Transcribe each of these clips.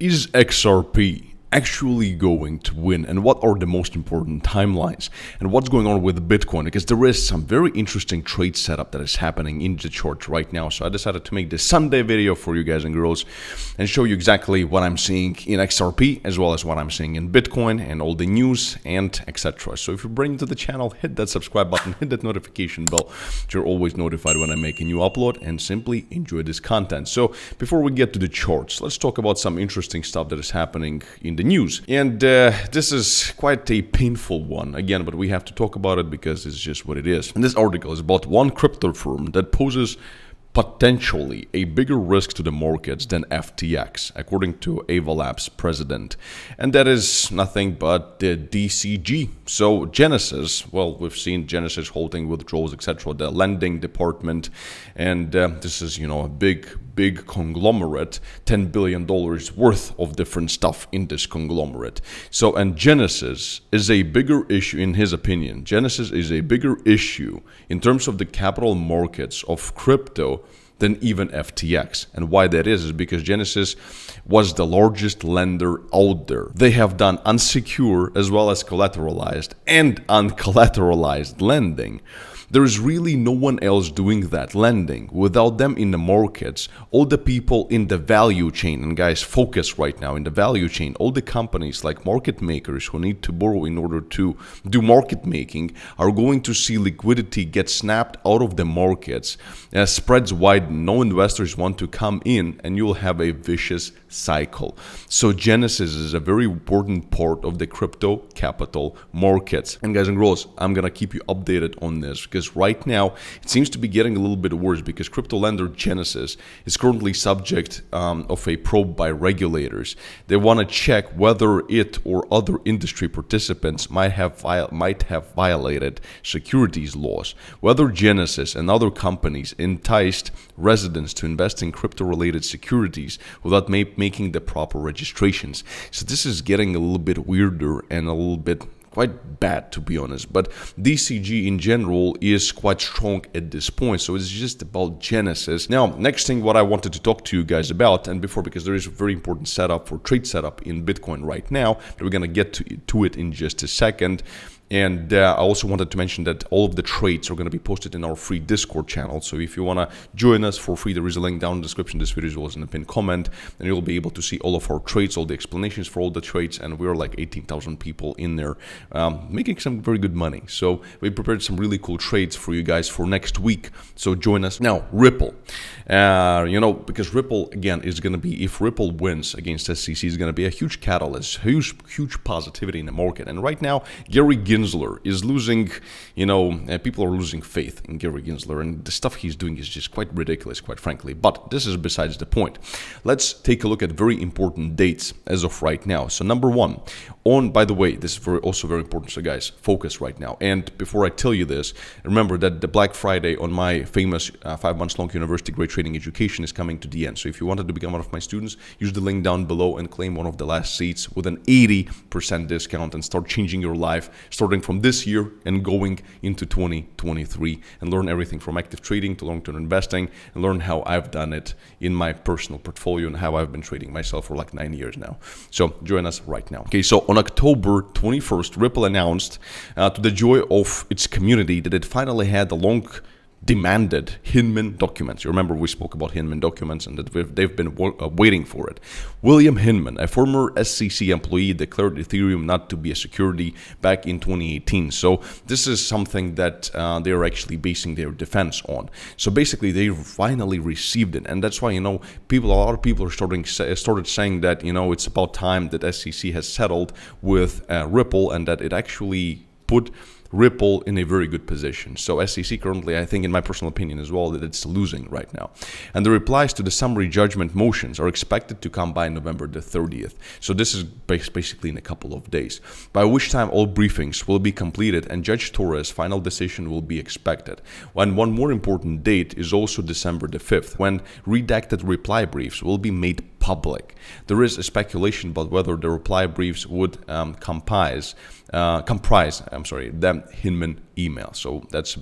Is XRP actually going to win, and what are the most important timelines, and what's going on with Bitcoin? Because there is some very interesting trade setup that is happening in the charts right now. So I decided to make this Sunday video for you guys and girls and show you exactly what I'm seeing in XRP as well as what I'm seeing in Bitcoin and all the news and etc. So if you're brand new to the channel, hit that subscribe button, hit that notification bell so you're always notified when I make a new upload, and simply enjoy this content. So before we get to the charts, let's talk about some interesting stuff that is happening in the news. And this is quite a painful one again, but we have to talk about it because it's just what it is. And this article is about one crypto firm that poses potentially a bigger risk to the markets than FTX, according to Ava Labs president. And that is nothing but the DCG. So Genesis, well, we've seen Genesis holding withdrawals, etc., the lending department. And this is, a big conglomerate, $10 billion worth of different stuff in this conglomerate. So, and Genesis is a bigger issue, in his opinion. Genesis is a bigger issue in terms of the capital markets of crypto than even FTX. And why that is because Genesis was the largest lender out there. They have done unsecured as well as collateralized and uncollateralized lending. There is really no one else doing that lending. Without them in the markets, all the people in the value chain, and guys, focus right now in the value chain, all the companies like market makers who need to borrow in order to do market making are going to see liquidity get snapped out of the markets as spreads widen. No investors want to come in, and you'll have a vicious cycle. So Genesis is a very important part of the crypto capital markets. And guys and girls, I'm gonna keep you updated on this because right now it seems to be getting a little bit worse because crypto lender Genesis is currently subject of a probe by regulators. They want to check whether it or other industry participants might have violated securities laws, whether Genesis and other companies enticed residents to invest in crypto-related securities without making the proper registrations. So this is getting a little bit weirder and a little bit quite bad, to be honest. But DCG in general is quite strong at this point, so it's just about Genesis. Now, next thing what I wanted to talk to you guys about, and before, because there is a very important setup for trade setup in Bitcoin right now, and we're gonna get to it in just a second. And I also wanted to mention that all of the trades are going to be posted in our free Discord channel. So if you want to join us for free, there is a link down in the description. This video is also in the pinned comment, and you'll be able to see all of our trades, all the explanations for all the trades. And we're like 18,000 people in there making some very good money. So we prepared some really cool trades for you guys for next week. So join us. Now, Ripple, because Ripple, again, is going to be, if Ripple wins against SEC, is going to be a huge catalyst, huge positivity in the market. And right now, Gary Gensler is losing, people are losing faith in Gary Gensler, and the stuff he's doing is just quite ridiculous, quite frankly. But this is besides the point. Let's take a look at very important dates as of right now. So number one, by the way, this is also very important, so guys, focus right now. And before I tell you this, remember that the Black Friday on my famous 5 months long university grade trading education is coming to the end. So if you wanted to become one of my students, use the link down below and claim one of the last seats with an 80% discount and start changing your life, starting from this year and going into 2023, and learn everything from active trading to long-term investing, and learn how I've done it in my personal portfolio and how I've been trading myself for like 9 years now. So join us right now. Okay, so on October 21st, Ripple announced to the joy of its community that it finally had the long-demanded Hinman documents. You remember we spoke about Hinman documents and that they've been waiting for it. William Hinman, a former SEC employee, declared Ethereum not to be a security back in 2018. So this is something that they're actually basing their defense on. So basically, they finally received it, and that's why a lot of people are started saying that it's about time that SEC has settled with Ripple, and that it actually put Ripple in a very good position. So SEC currently, I think in my personal opinion as well, that it's losing right now. And the replies to the summary judgment motions are expected to come by November the 30th. So this is basically in a couple of days, by which time all briefings will be completed and Judge Torres' final decision will be expected. And one more important date is also December the 5th, when redacted reply briefs will be made public. There is a speculation about whether the reply briefs would comprise the Hinman email. So that's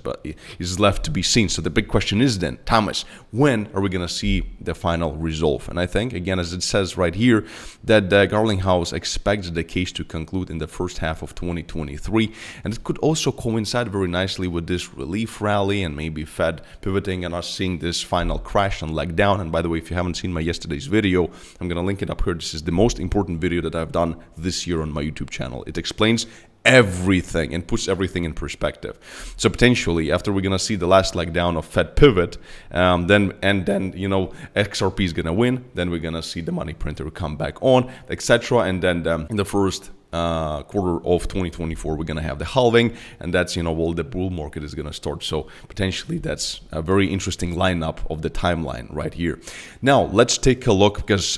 is left to be seen. So the big question is then, Thomas, when are we going to see the final resolve? And I think, again, as it says right here, that Garlinghouse expects the case to conclude in the first half of 2023. And it could also coincide very nicely with this relief rally and maybe Fed pivoting and us seeing this final crash and leg down. And by the way, if you haven't seen my yesterday's video, I'm going to link it up here. This is the most important video that I've done this year on my YouTube channel. It explains everything and puts everything in perspective. So potentially, after we're gonna see the last leg down of Fed pivot, then XRP is gonna win. Then we're gonna see the money printer come back on, etc. And then in the first quarter of 2024, we're gonna have the halving, and that's well, the bull market is gonna start. So potentially that's a very interesting lineup of the timeline right here. Now let's take a look, because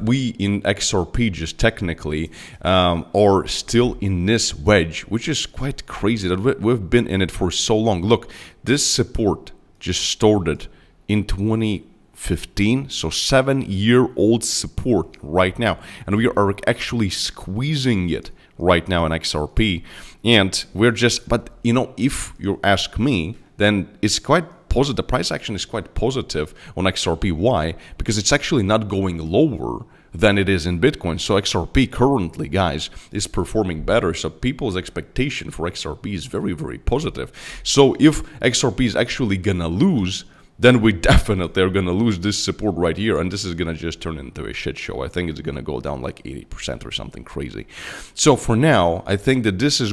we in XRP just technically are still in this wedge, which is quite crazy that we've been in it for so long. Look, this support just started in 2015, so 7-year-old support right now, and we are actually squeezing it right now in XRP, and we're just, but if you ask me, then it's quite positive. The price action is quite positive on XRP. Why? Because it's actually not going lower than it is in Bitcoin. So XRP currently, guys, is performing better. So people's expectation for XRP is very, very positive. So if XRP is actually gonna lose, then we definitely are going to lose this support right here, and this is going to just turn into a shit show. I think it's going to go down like 80% or something crazy. So for now, I think that this is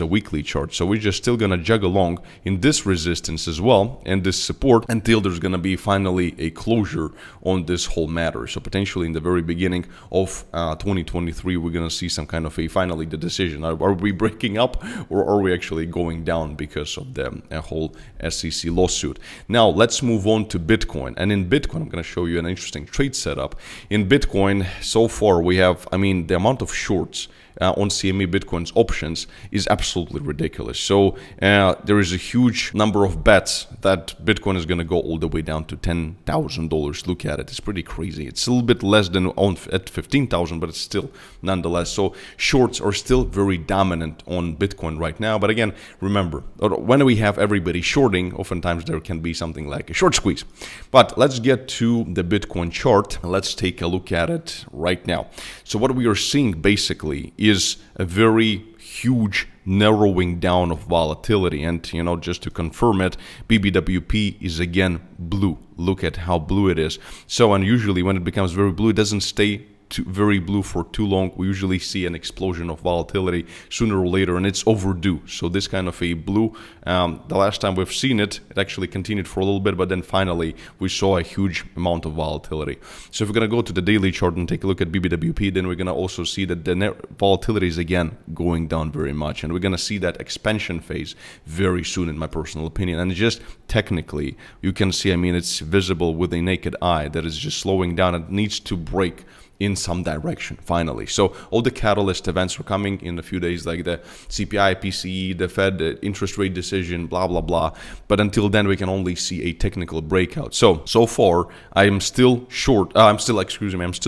a weekly chart, so we're just still going to jog along in this resistance as well, and this support, until there's going to be finally a closure on this whole matter. So potentially in the very beginning of 2023, we're going to see some kind of finally the decision. Are we breaking up, or are we actually going down because of the whole SEC lawsuit? Now, let's move on to Bitcoin. And in Bitcoin, I'm going to show you an interesting trade setup. In Bitcoin, so far we have, the amount of shorts on CME Bitcoin's options is absolutely ridiculous. So there is a huge number of bets that Bitcoin is going to go all the way down to $10,000. Look at it. It's pretty crazy. It's a little bit less than at 15,000, but it's still nonetheless. So shorts are still very dominant on Bitcoin right now. But again, remember, when we have everybody shorting, oftentimes there can be something like a short squeeze. But let's get to the Bitcoin chart. Let's take a look at it right now. So what we are seeing basically is a very huge narrowing down of volatility, and just to confirm it, BBWP is again blue. Look at how blue it is. So, and usually when it becomes very blue, it doesn't stay very blue for too long. We usually see an explosion of volatility sooner or later, and it's overdue. So this kind of a blue, the last time we've seen it, it actually continued for a little bit, but then finally we saw a huge amount of volatility. So if we're going to go to the daily chart and take a look at BBWP, then we're going to also see that the net volatility is again going down very much, and we're going to see that expansion phase very soon, in my personal opinion. And just technically, you can see, it's visible with a naked eye that is just slowing down. It needs to break in some direction finally. So all the catalyst events are coming in a few days, like the CPI, PCE, the Fed interest rate decision, blah blah blah. But until then, we can only see a technical breakout. So far, I am still short. I'm still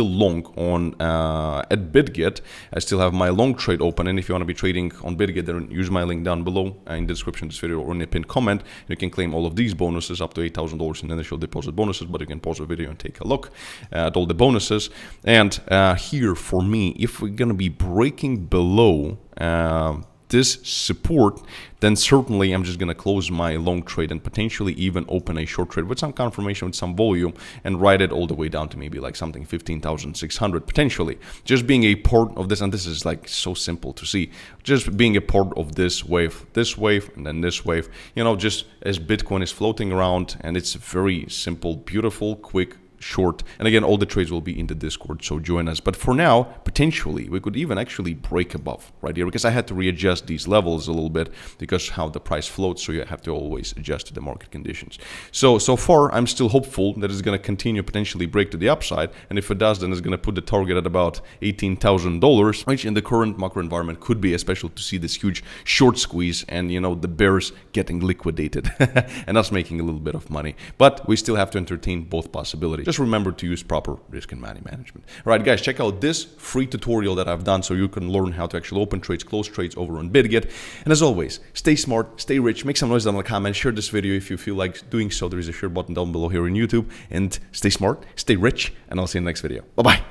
long on at BitGet. I still have my long trade open, and if you want to be trading on BitGet, then use my link down below in the description of this video or in the pinned comment. You can claim all of these bonuses up to $8,000 in initial deposit bonuses. But you can pause the video and take a look at all the bonuses. And here for me, if we're going to be breaking below this support, then certainly I'm just going to close my long trade and potentially even open a short trade with some confirmation, with some volume, and ride it all the way down to maybe like something 15,600 potentially. Just being a part of this, and this is like so simple to see, just being a part of this wave, and then this wave, just as Bitcoin is floating around, and it's very simple, beautiful, quick, short. And again, all the trades will be in the Discord, so join us. But for now, potentially we could even actually break above right here, because I had to readjust these levels a little bit because how the price floats, so you have to always adjust to the market conditions. So far I'm still hopeful that it's going to continue, potentially break to the upside, and if it does, then it's going to put the target at about $18,000, which in the current macro environment could be, especially to see this huge short squeeze and the bears getting liquidated and us making a little bit of money. But we still have to entertain both possibilities. Just remember to use proper risk and money management. All right, guys, check out this free tutorial that I've done so you can learn how to actually open trades, close trades over on BitGet. And as always, stay smart, stay rich, make some noise down in the comments, share this video if you feel like doing so. There is a share button down below here on YouTube. And stay smart, stay rich, and I'll see you in the next video. Bye-bye.